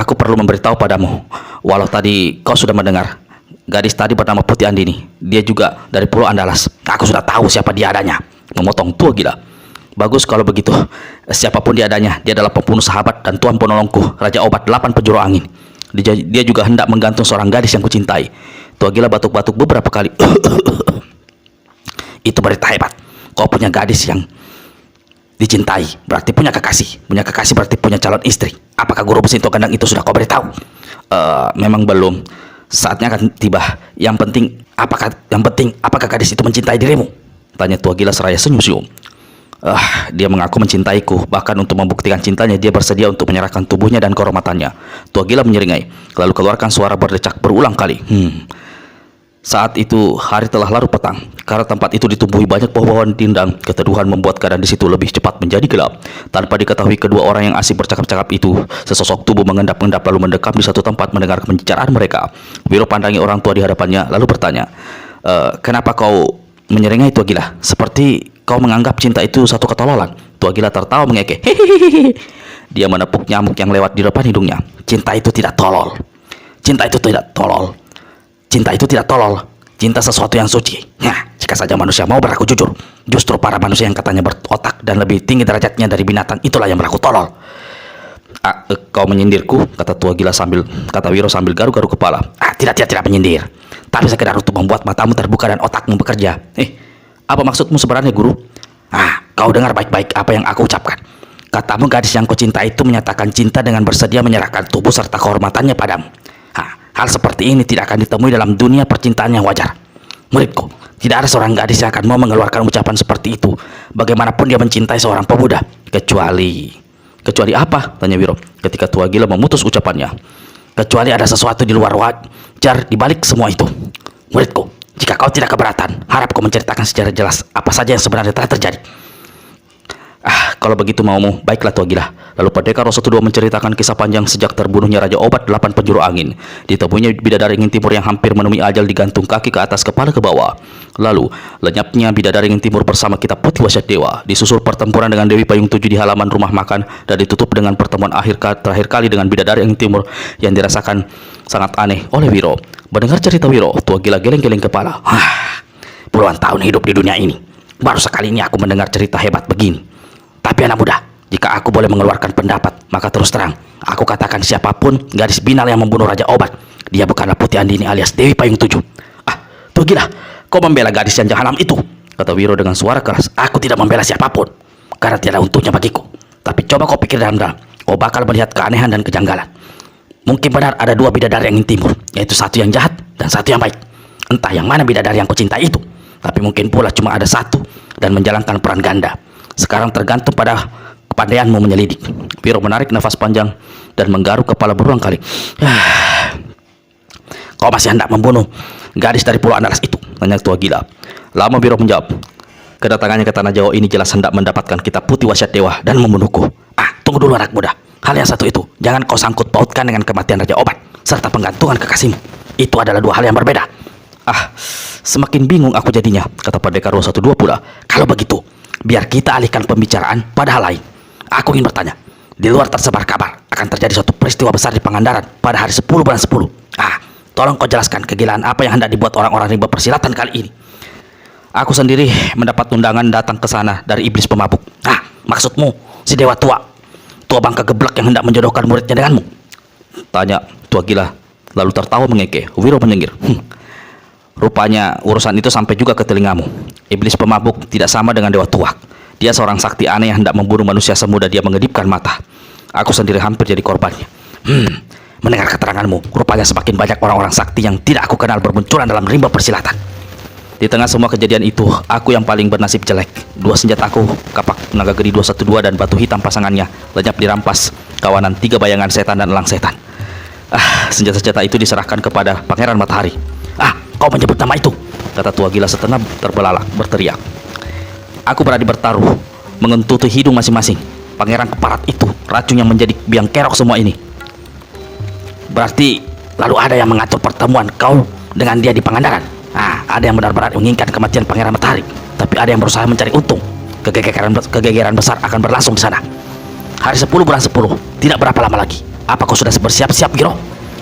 aku perlu memberitahu padamu. Walau tadi kau sudah mendengar. Gadis tadi bernama Putih Andini. Dia juga dari Pulau Andalas. Aku sudah tahu siapa dia adanya. Memotong tua gila. Bagus kalau begitu. Siapapun dia adanya, dia adalah pembunuh sahabat dan tuan penolongku, Raja Obat 8 penjuru angin. Dia juga hendak menggantung seorang gadis yang kucintai. Tua gila batuk-batuk beberapa kali. Itu berita hebat. Kau punya gadis yang dicintai, berarti punya kekasih. Punya kekasih berarti punya calon istri. Apakah guru besi Gendang itu sudah kau beritahu? Memang belum. Saatnya akan tiba. Yang penting apakah gadis itu mencintai dirimu? Tanya tua gila seraya senyum-senyum. Dia mengaku mencintaiku. Bahkan untuk membuktikan cintanya, dia bersedia untuk menyerahkan tubuhnya dan kehormatannya. Tua gila menyeringai, lalu keluarkan suara berdecak berulang kali. Saat itu hari telah larut petang. Karena tempat itu ditumbuhi banyak pohon-pohon rindang, keteduhan membuat keadaan di situ lebih cepat menjadi gelap. Tanpa diketahui kedua orang yang asik bercakap-cakap itu, sesosok tubuh mengendap-endap lalu mendekam di satu tempat mendengar pembicaraan mereka. Wiro pandangi orang tua di hadapannya lalu bertanya, kenapa kau menyeringai Tua Gila? Seperti kau menganggap cinta itu satu ketololan. Tua Gila tertawa mengekeh. Hehehe. Dia menepuk nyamuk yang lewat di depan hidungnya. Cinta itu tidak tolol. Cinta itu tidak tolol. Cinta itu tidak tolol. Cinta sesuatu yang suci. Nah, jika saja manusia mau berlaku jujur, justru para manusia yang katanya berotak dan lebih tinggi derajatnya dari binatang itulah yang berlaku tolol. Kau menyindirku, kata Wiro sambil garuk-garuk kepala. Tidak menyindir. Tapi sekedar untuk membuat matamu terbuka dan otakmu bekerja. Apa maksudmu sebenarnya, Guru? Kau dengar baik-baik apa yang aku ucapkan. Katamu gadis yang kau cinta itu menyatakan cinta dengan bersedia menyerahkan tubuh serta kehormatannya padamu. Hal seperti ini tidak akan ditemui dalam dunia percintaan yang wajar. Muridku, tidak ada seorang gadis yang akan mau mengeluarkan ucapan seperti itu, bagaimanapun dia mencintai seorang pemuda. Kecuali apa? Tanya Wiro ketika Tua Gila memutus ucapannya. Kecuali ada sesuatu di luar wajar di balik semua itu. Muridku, jika kau tidak keberatan, harap kau menceritakan secara jelas apa saja yang sebenarnya telah terjadi. Kalau begitu maumu, baiklah Tua Gila. Lalu Pendekar Rosa II menceritakan kisah panjang sejak terbunuhnya Raja Obat 8 penjuru angin. Ditemuinya bidadari ingin timur yang hampir menemui ajal digantung kaki ke atas kepala ke bawah. Lalu lenyapnya bidadari ingin timur bersama kitab Putih Wasiat Dewa. Disusul pertempuran dengan Dewi Payung 7 di halaman rumah makan dan ditutup dengan pertemuan terakhir kali dengan bidadari ingin timur yang dirasakan sangat aneh oleh Wiro. Mendengar cerita Wiro, Tua Gila geleng-geleng kepala. Puluhan tahun hidup di dunia ini, baru sekali ini aku mendengar cerita hebat begini. Tapi anak muda, jika aku boleh mengeluarkan pendapat, maka terus terang, aku katakan siapapun gadis binal yang membunuh Raja Obat, dia bukanlah Putih Andini alias Dewi Payung 7. Tua Gila, kau membela gadis yang jahanam itu, kata Wiro dengan suara keras. Aku tidak membela siapapun, karena tidak ada untungnya bagiku. Tapi coba kau pikir dalam-dalam, kau bakal melihat keanehan dan kejanggalan. Mungkin benar ada dua bidadari yang ingin timur, yaitu satu yang jahat dan satu yang baik. Entah yang mana bidadari yang kau cintai itu, tapi mungkin pula cuma ada satu dan menjalankan peran ganda. Sekarang tergantung pada kepandaianmu menyelidik. Wiro menarik nafas panjang dan menggaruk kepala berulang kali. Kau masih hendak membunuh gadis dari Pulau Andalas itu? Tanya Tua Gila. Lama Wiro menjawab. Kedatangannya ke Tanah Jawa ini jelas hendak mendapatkan kitab Putih Wasiat Dewa dan membunuhku. Tunggu dulu anak muda. Hal yang satu itu, jangan kau sangkut pautkan dengan kematian Raja Obat serta penggantungan kekasihmu. Itu adalah dua hal yang berbeda. Semakin bingung aku jadinya, kata Pendekar Rosa II pula. Kalau begitu, biar kita alihkan pembicaraan pada hal lain. Aku ingin bertanya, di luar tersebar kabar akan terjadi suatu peristiwa besar di Pangandaran pada hari 10 bulan 10. Tolong kau jelaskan kegilaan apa yang hendak dibuat orang-orang rimba persilatan kali ini. Aku sendiri mendapat undangan datang ke sana dari iblis pemabuk. Maksudmu si dewa tua bangka geblek yang hendak menjodohkan muridnya denganmu? Tanya Tua Gila lalu tertawa mengekeh. Wiro menyengir. Rupanya urusan itu sampai juga ke telingamu. Iblis pemabuk tidak sama dengan dewa tuak. Dia seorang sakti aneh yang hendak membunuh manusia semudah dia mengedipkan mata. Aku sendiri hampir jadi korbannya. Mendengar keteranganmu, rupanya semakin banyak orang-orang sakti yang tidak aku kenal bermunculan dalam rimba persilatan. Di tengah semua kejadian itu, aku yang paling bernasib jelek. Dua senjataku, kapak naga gedi 212 dan batu hitam pasangannya, lenyap dirampas kawanan 3 bayangan setan dan elang setan. Senjata-senjata itu diserahkan kepada Pangeran Matahari. Kau menyebut nama itu, kata Tua Gila setengah terbelalak berteriak. Aku berani bertaruh, mengentuti hidung masing-masing. Pangeran keparat itu, racun yang menjadi biang kerok semua ini. Berarti lalu ada yang mengatur pertemuan kau dengan dia di Pangandaran. Ada yang benar-benar menginginkan kematian Pangeran Matahari, tapi ada yang berusaha mencari untung. Kegegeran besar akan berlangsung di sana. Hari 10 bulan 10, tidak berapa lama lagi. Apa kau sudah bersiap-siap, Giro?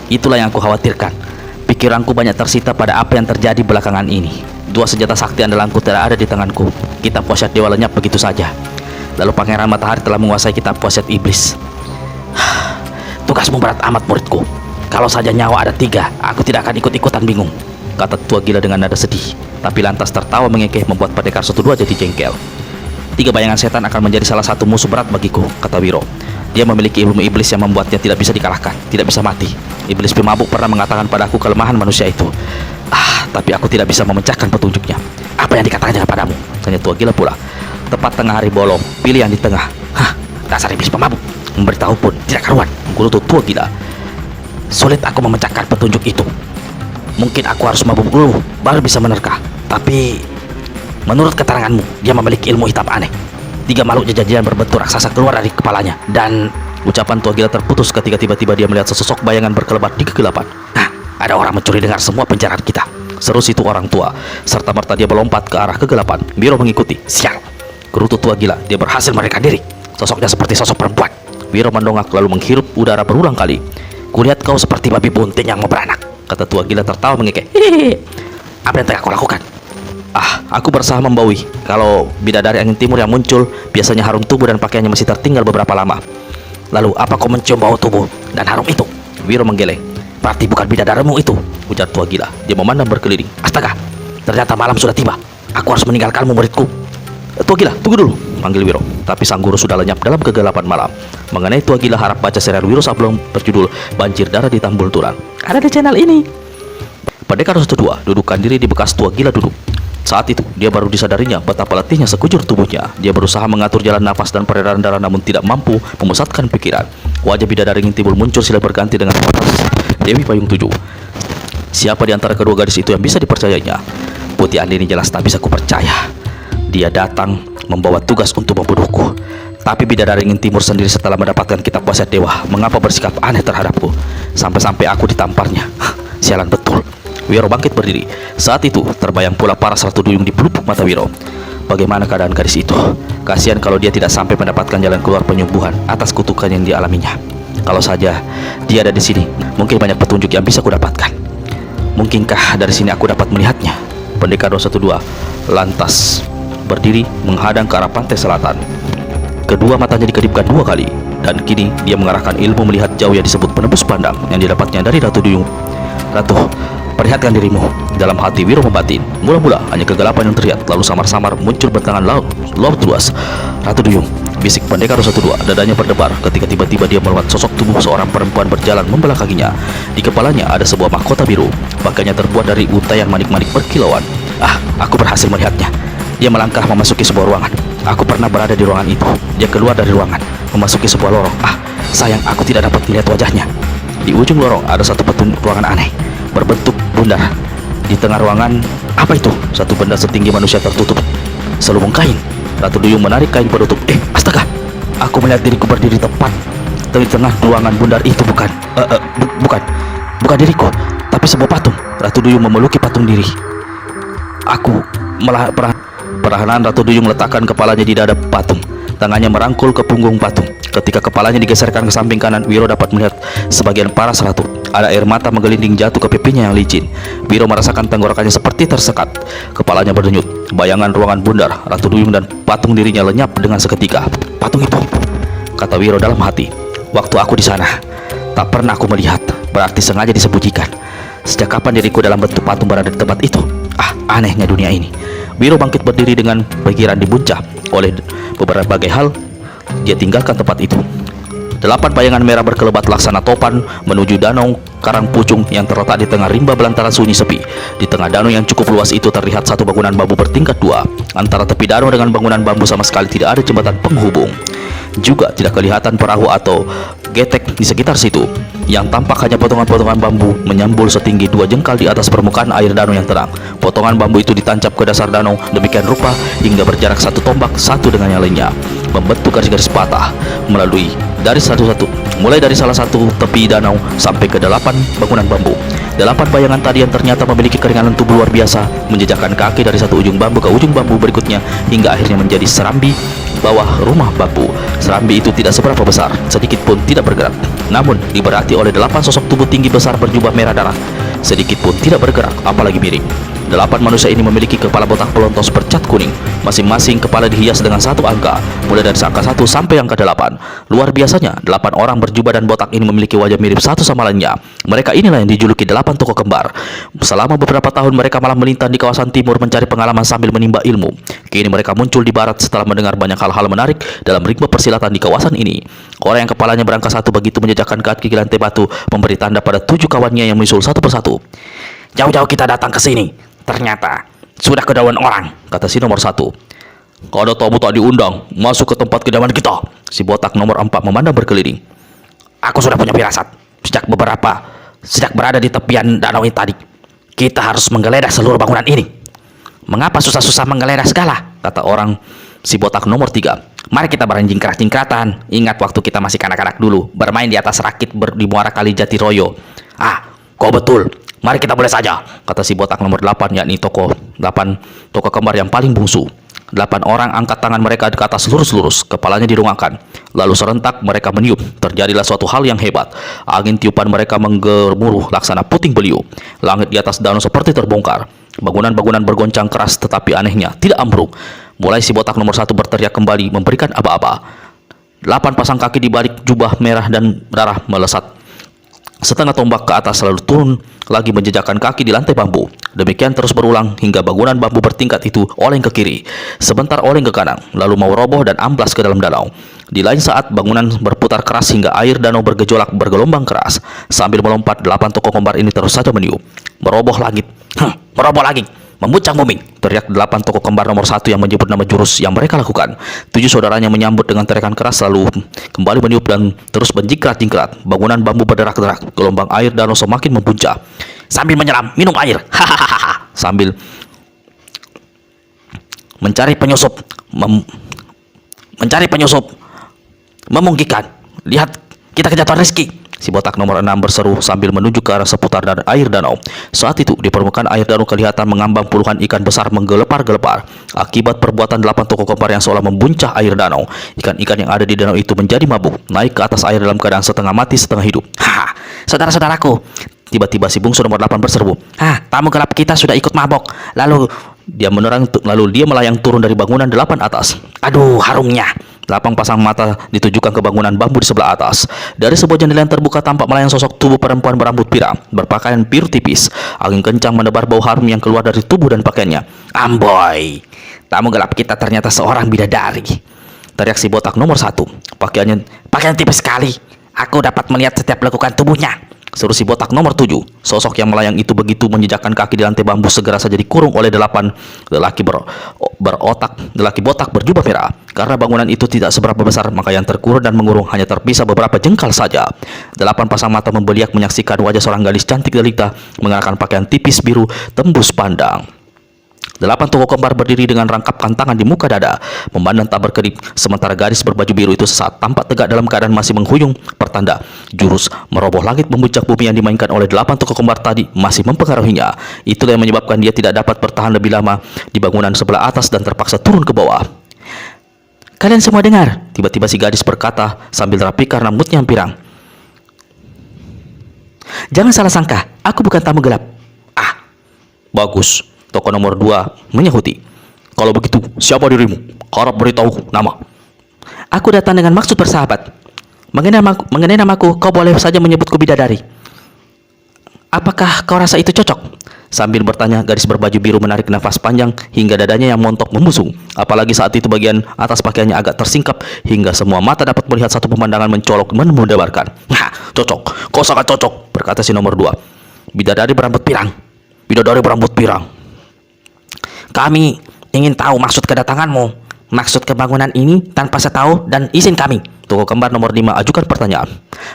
Itulah yang aku khawatirkan. Pikiranku banyak tersita pada apa yang terjadi belakangan ini. Dua senjata sakti andalanku tidak ada di tanganku. Kitab Wasiat Dewa lenyap begitu saja. Lalu Pangeran Matahari telah menguasai kitab Wasiat Iblis. Tugasmu berat amat, muridku. Kalau saja nyawa ada 3, aku tidak akan ikut-ikutan bingung, kata Tua Gila dengan nada sedih. Tapi lantas tertawa mengekeh membuat Pendekar Rosa II jadi jengkel. 3 bayangan setan akan menjadi salah satu musuh berat bagiku, kata Wiro. Dia memiliki ilmu iblis yang membuatnya tidak bisa dikalahkan, tidak bisa mati. Iblis pemabuk pernah mengatakan padaku kelemahan manusia itu. Tapi aku tidak bisa memecahkan petunjuknya. Apa yang dikatakannya padamu? Tanya Tua Gila pula. Tepat tengah hari bolong, pilih yang di tengah. Dasar iblis pemabuk. Memberitahu pun tidak karuan, menggerutu Tua Gila. Sulit aku memecahkan petunjuk itu. Mungkin aku harus mabuk dulu baru bisa menerka. Tapi menurut keteranganmu, dia memiliki ilmu hitam aneh. 3 makhluk jajajian berbentuk raksasa keluar dari kepalanya. Dan Ucapan tua gila terputus ketika tiba-tiba dia melihat sesosok bayangan berkelebat di kegelapan. nah, ada orang mencuri dengar semua pencarian kita. Seru situ orang tua. Serta merta dia melompat ke arah kegelapan. Wiro mengikuti. Sial, Gerutu tua gila. dia berhasil melarikan diri. Sosoknya seperti sosok perempuan. Wiro mendongak lalu menghirup udara berulang kali. Kulihat kau seperti babi bunting yang mau beranak, Kata tua gila tertawa mengekeh. hehehe. Apa yang tengah kau lakukan? Aku berusaha membawi. Kalau bidadari angin timur yang muncul biasanya harum tubuh dan pakaiannya masih tertinggal beberapa lama. Lalu apa kau mencium bau tubuh dan harum itu? Wiro menggeleng. Berarti bukan bidadarimu itu, Ujar tua gila. Dia memandang berkeliling. astaga. Ternyata malam sudah tiba. Aku harus meninggalkanmu, muridku. Tua gila, tunggu dulu, panggil Wiro. Tapi sang guru sudah lenyap dalam kegelapan malam. Mengenai tua gila, harap baca serial Wiro Sableng berjudul Banjir Darah di Tambul Turan. Ada di channel ini. Pendekar 102 dudukkan diri di bekas tua gila duduk. Saat itu, dia baru disadarinya betapa letihnya sekujur tubuhnya. Dia berusaha mengatur jalan nafas dan peredaran darah namun tidak mampu memusatkan pikiran. Wajah bidadari ingin timbul muncul silih berganti dengan watak Dewi Payung 7. Siapa di antara kedua gadis itu yang bisa dipercayainya? Putih Andini jelas tak bisa kupercaya. Dia datang membawa tugas untuk membunuhku. Tapi bidadari ingin timur sendiri setelah mendapatkan kitab wasiat dewa, mengapa bersikap aneh terhadapku? Sampai-sampai aku ditamparnya. Sialan betul. Wiro bangkit berdiri. Saat itu terbayang pula paras Ratu Duyung di pelupuk mata Wiro. Bagaimana keadaan gadis itu? Kasihan kalau dia tidak sampai mendapatkan jalan keluar penyembuhan atas kutukan yang dialaminya. Kalau saja dia ada di sini, mungkin banyak petunjuk yang bisa kudapatkan. Mungkinkah dari sini aku dapat melihatnya? Pendekar 212 lantas berdiri menghadang ke arah pantai selatan. Kedua matanya dikedipkan 2 kali, dan kini dia mengarahkan ilmu melihat jauh yang disebut penebus pandang yang didapatnya dari Ratu Duyung. Ratu, perlihatkan dirimu. Dalam hati Wiro membatin. Mula-mula hanya kegelapan yang terlihat, lalu samar-samar muncul bentangan laut luas. Ratu Duyung, bisik pendekar 102. Dadanya berdebar ketika tiba-tiba dia melihat sosok tubuh seorang perempuan berjalan membelakanginya. Di kepalanya ada sebuah mahkota biru, pakainya terbuat dari untayan manik-manik berkilauan. Aku berhasil melihatnya. Dia melangkah memasuki sebuah ruangan. Aku pernah berada di ruangan itu. Dia keluar dari ruangan, memasuki sebuah lorong. Sayang, aku tidak dapat melihat wajahnya. Di ujung lorong ada satu ruangan aneh, berbentuk bundar. Di tengah ruangan, apa itu? Satu benda setinggi manusia tertutup selubung kain. Ratu Duyung menarik kain penutup. Astaga! Aku melihat diriku berdiri tepat di tengah ruangan bundar itu. Bukan diriku, tapi sebuah patung. Ratu Duyung memeluki patung diri. Aku malah perlahan Ratu Duyung letakkan kepalanya di dada patung. Tangannya merangkul ke punggung patung. Ketika kepalanya digeserkan ke samping kanan, Wiro dapat melihat sebagian paras ratu. Ada air mata menggelinding jatuh ke pipinya yang licin. Wiro merasakan tenggorokannya seperti tersekat. Kepalanya berdenyut. Bayangan ruangan bundar, Ratu Duyung dan patung dirinya lenyap dengan seketika. Patung itu, kata Wiro dalam hati. Waktu aku di sana, tak pernah aku melihat. Berarti sengaja disembunyikan. Sejak kapan diriku dalam bentuk patung berada di tempat itu? Anehnya dunia ini. Wiro bangkit berdiri dengan pikiran dibuncah oleh berbagai hal. Dia tinggalkan tempat itu. 8 bayangan merah berkelebat laksana topan menuju danau Karang Pucung yang terletak di tengah rimba belantara sunyi sepi. Di tengah danau yang cukup luas itu terlihat satu bangunan bambu bertingkat 2. Antara tepi danau dengan bangunan bambu sama sekali tidak ada jembatan penghubung. Juga tidak kelihatan perahu atau getek di sekitar situ. Yang tampak hanya potongan-potongan bambu menyambul setinggi 2 jengkal di atas permukaan air danau yang tenang. Potongan bambu itu ditancap ke dasar danau demikian rupa hingga berjarak 1 tombak satu dengan yang lainnya, membentuk garis-garis patah mulai dari salah satu tepi danau sampai ke 8 bangunan bambu. 8 bayangan tadi yang ternyata memiliki keringanan tubuh luar biasa menjejakkan kaki dari satu ujung bambu ke ujung bambu berikutnya hingga akhirnya menjadi serambi bawah rumah bambu. Serambi itu tidak seberapa besar, sedikit pun tidak bergerak. Namun diberati oleh 8 sosok tubuh tinggi besar berjubah merah darah, sedikit pun tidak bergerak, apalagi miring. 8 manusia ini memiliki kepala botak pelontos bercat kuning. Masing-masing kepala dihias dengan 1 angka, mulai dari angka 1 sampai angka 8. Luar biasanya, 8 orang berjubah dan botak ini memiliki wajah mirip satu sama lainnya. Mereka inilah yang dijuluki 8 tokoh kembar. Selama beberapa tahun mereka malah melintang di kawasan timur mencari pengalaman sambil menimba ilmu. Kini mereka muncul di barat setelah mendengar banyak hal-hal menarik dalam ritme persilatan di kawasan ini. Orang yang kepalanya berangka 1 begitu menjejakkan kaki di lantai batu, memberi tanda pada 7 kawannya yang menyusul satu persatu. Jauh-jauh kita datang ke sini. Ternyata sudah kedauan orang, kata si nomor 1. Kalau tamu tak diundang, masuk ke tempat kediaman kita. Si botak nomor 4 memandang berkeliling. Aku sudah punya firasat sejak berada di tepian danau ini tadi. Kita harus menggeledah seluruh bangunan ini. Mengapa susah-susah menggeledah segala? Kata orang si botak nomor 3. Mari kita berjingkrat-jingkratan. Ingat waktu kita masih kanak-kanak dulu, bermain di atas rakit di Muara Kali Jatiroyo. Ah, kau betul. Mari kita boleh saja, kata si botak nomor 8, yakni tokoh kembar yang paling bungsu. 8 orang angkat tangan mereka ke atas lurus-lurus, kepalanya didongakkan. Lalu serentak mereka meniup. Terjadilah suatu hal yang hebat. Angin tiupan mereka menggemuruh laksana puting beliung. Langit di atas danau seperti terbongkar. Bangunan-bangunan bergoncang keras, tetapi anehnya tidak ambruk. Mulai si botak nomor 1 berteriak kembali, memberikan aba-aba. 8 pasang kaki di balik jubah merah dan darah melesat setengah tombak ke atas, lalu turun lagi menjejakkan kaki di lantai bambu. Demikian terus berulang hingga bangunan bambu bertingkat itu oleng ke kiri, sebentar oleng ke kanan, lalu mau roboh dan amblas ke dalam danau. Di lain saat bangunan berputar keras hingga air danau bergejolak bergelombang keras. Sambil melompat, 8 tokoh kembar ini terus saja meniup. Meroboh langit, meroboh langit, memuncak bumi, teriak 8 tokoh kembar nomor 1 yang menyebut nama jurus yang mereka lakukan. 7 saudaranya menyambut dengan teriakan keras, lalu kembali meniup dan terus menjingkrat-jingkrat. Bangunan bambu berderak-derak, gelombang air danau semakin mempuncak. Sambil menyelam, minum air, hahaha, sambil mencari penyusup, memungkinkan. Lihat, kita kejatuhan rezeki, si botak nomor 6 berseru sambil menunjuk ke arah seputar air danau. Saat itu di permukaan air danau kelihatan mengambang puluhan ikan besar menggelepar-gelepar. Akibat perbuatan 8 tokoh kembar yang seolah membuncah air danau, ikan-ikan yang ada di danau itu menjadi mabuk, naik ke atas air dalam keadaan setengah mati setengah hidup. Ha, saudara-saudaraku, tiba-tiba si bungsu nomor 8 berseru. Tamu gelap kita sudah ikut mabok. Lalu dia melayang turun dari bangunan 8 atas. Aduh, harumnya. 8 pasang mata ditujukan ke bangunan bambu di sebelah atas. Dari sebuah jendela yang terbuka tampak melayang sosok tubuh perempuan berambut pirang, berpakaian biru tipis. Angin kencang menebar bau harum yang keluar dari tubuh dan pakaiannya. Amboy, tamu gelap kita ternyata seorang bidadari, teriak si botak nomor 1. Pakaian tipis sekali. Aku dapat melihat setiap lekukan tubuhnya, seru si botak nomor 7. Sosok yang melayang itu begitu menjejakkan kaki di lantai bambu segera saja dikurung oleh 8 lelaki botak berjubah merah. Karena bangunan itu tidak seberapa besar, maka yang terkurung dan mengurung hanya terpisah beberapa jengkal saja. 8 pasang mata membeliak menyaksikan wajah seorang gadis cantik jelita mengenakan pakaian tipis biru tembus pandang. 8 tokoh kembar berdiri dengan rangkapkan tangan di muka dada, memandang tak berkedip, sementara gadis berbaju biru itu sesaat tampak tegak dalam keadaan masih menghuyung, pertanda jurus meroboh langit membuncak bumi yang dimainkan oleh 8 tokoh kembar tadi masih mempengaruhinya. Itulah yang menyebabkan dia tidak dapat bertahan lebih lama di bangunan sebelah atas dan terpaksa turun ke bawah. Kalian semua dengar, tiba-tiba si gadis berkata sambil rapi karena moodnya yang pirang. Jangan salah sangka, aku bukan tamu gelap. Bagus, tokoh nomor 2 menyahuti. Kalau begitu, siapa dirimu? Harap beritahu nama. Aku datang dengan maksud bersahabat. Mengenai namaku, kau boleh saja menyebutku bidadari. Apakah kau rasa itu cocok? Sambil bertanya, gadis berbaju biru menarik nafas panjang hingga dadanya yang montok membusung. Apalagi saat itu bagian atas pakaiannya agak tersingkap hingga semua mata dapat melihat satu pemandangan mencolok menebarkan. Cocok, kau sangat cocok, berkata si nomor 2. Bidadari berambut pirang. Kami ingin tahu maksud kedatanganmu, maksud kebangunan ini tanpa setahu dan izin kami. Tokoh kembar nomor 5 ajukan pertanyaan.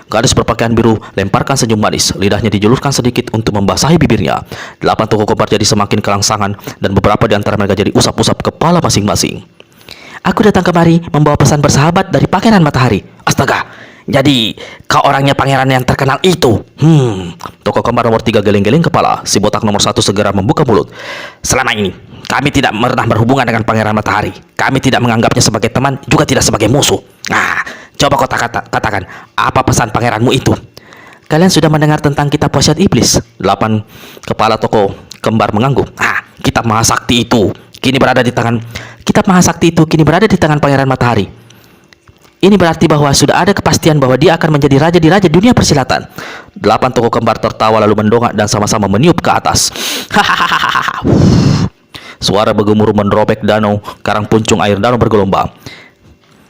Gadis berpakaian biru lemparkan senyum manis, lidahnya dijulurkan sedikit untuk membasahi bibirnya. 8 tokoh kembar jadi semakin kelangsangan dan beberapa di antara mereka jadi usap-usap kepala masing-masing. Aku datang kemari membawa pesan bersahabat dari Pangeran Matahari. Astaga, jadi kau orangnya pangeran yang terkenal itu. Tokoh kembar nomor 3 geleng-geleng kepala. Si botak nomor 1 segera membuka mulut. Selama ini kami tidak pernah berhubungan dengan Pangeran Matahari. Kami tidak menganggapnya sebagai teman, juga tidak sebagai musuh. Coba kau katakan, apa pesan pangeranmu itu? Kalian sudah mendengar tentang kitab wasiat iblis? 8 kepala tokoh kembar mengangguk. Kitab Mahasakti itu kini berada di tangan Pangeran Matahari. Ini berarti bahwa sudah ada kepastian bahwa dia akan menjadi raja di dunia persilatan. 8 tokoh kembar tertawa lalu mendongak dan sama-sama meniup ke atas. Suara bergemuruh menerobek danau, karang puncung air danau bergelombang.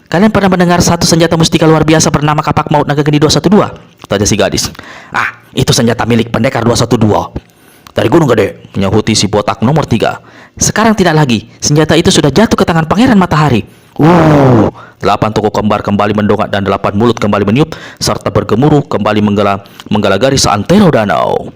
Kalian pernah mendengar satu senjata mustika luar biasa bernama kapak maut naga geni 212? Tanya si gadis. Itu senjata milik pendekar 212 dari Gunung Gede, menyahuti si botak nomor 3. Sekarang tidak lagi, senjata itu sudah jatuh ke tangan Pangeran Matahari. 8 tokoh kembar kembali mendongak dan 8 mulut kembali meniup serta bergemuruh kembali menggala garis seantero danau.